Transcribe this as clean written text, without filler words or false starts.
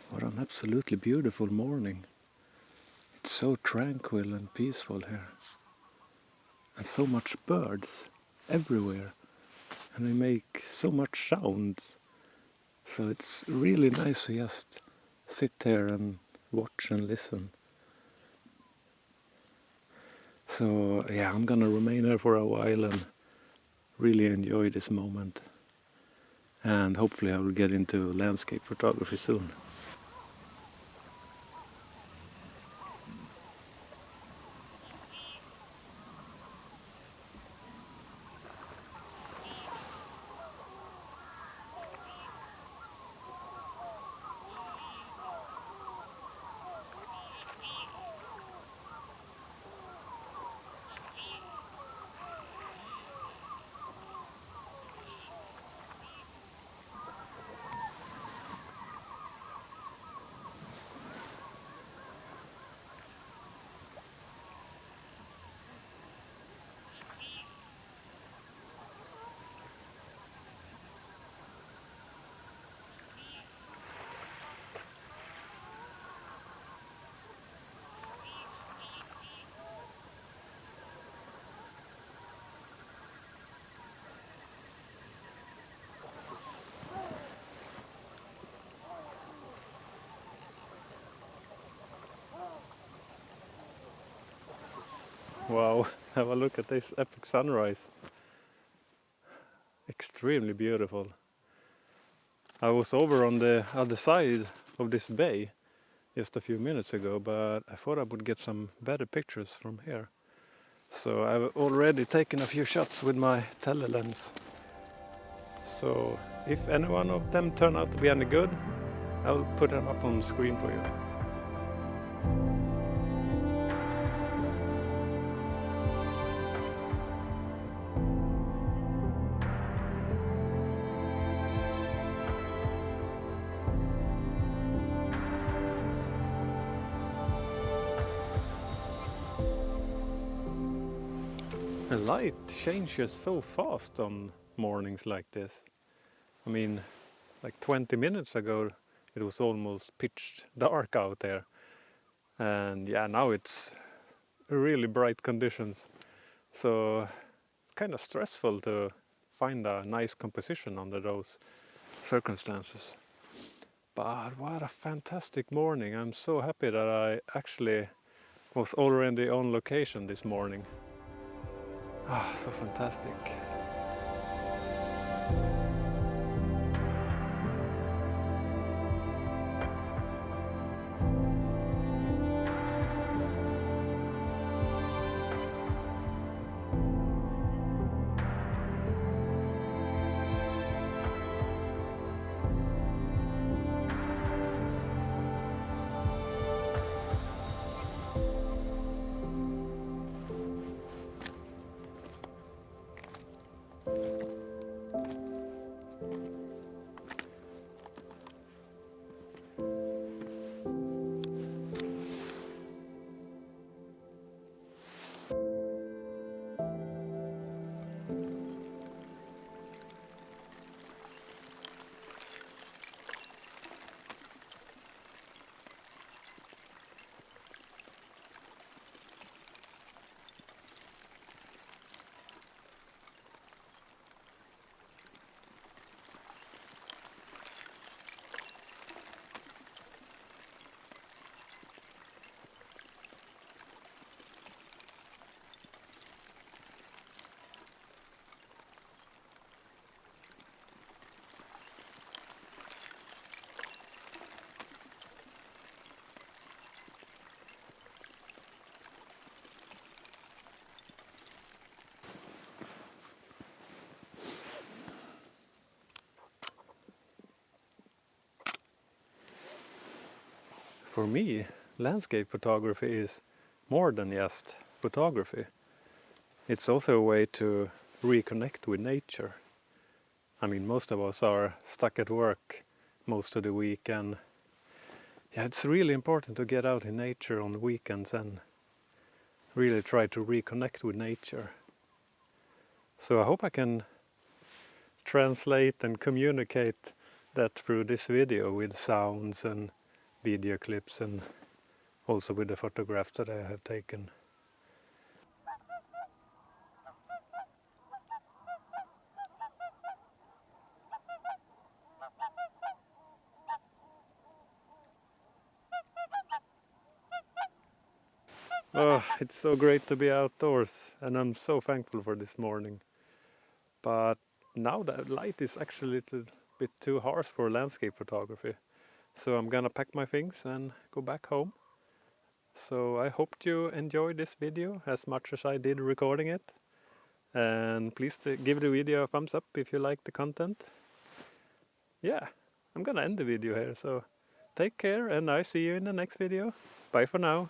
What an absolutely beautiful morning. It's so tranquil and peaceful here. And so much birds everywhere. And they make so much sounds. So it's really nice to just sit here and watch and listen. So yeah, I'm gonna remain here for a while and really enjoy this moment. And hopefully I will get into landscape photography soon. Wow, have a look at this epic sunrise. Extremely beautiful. I was over on the other side of this bay just a few minutes ago, but I thought I would get some better pictures from here. So I've already taken a few shots with my telelens. So if any one of them turn out to be any good, I'll put them up on screen for you. The light changes so fast on mornings like this. I mean, like 20 minutes ago it was almost pitch dark out there. And yeah, now it's really bright conditions. So kind of stressful to find a nice composition under those circumstances. But what a fantastic morning. I'm so happy that I actually was already on location this morning. Ah, so fantastic. For me, landscape photography is more than just photography. It's also a way to reconnect with nature. I mean, most of us are stuck at work most of the week, and yeah, it's really important to get out in nature on the weekends and really try to reconnect with nature. So I hope I can translate and communicate that through this video with sounds and video clips and also with the photographs that I have taken. Oh, it's so great to be outdoors, and I'm so thankful for this morning. But now the light is actually a little bit too harsh for landscape photography. So I'm gonna pack my things and go back home. So I hope you enjoyed this video as much as I did recording it. And please give the video a thumbs up if you like the content. Yeah, I'm gonna end the video here, so take care and I see you in the next video. Bye for now.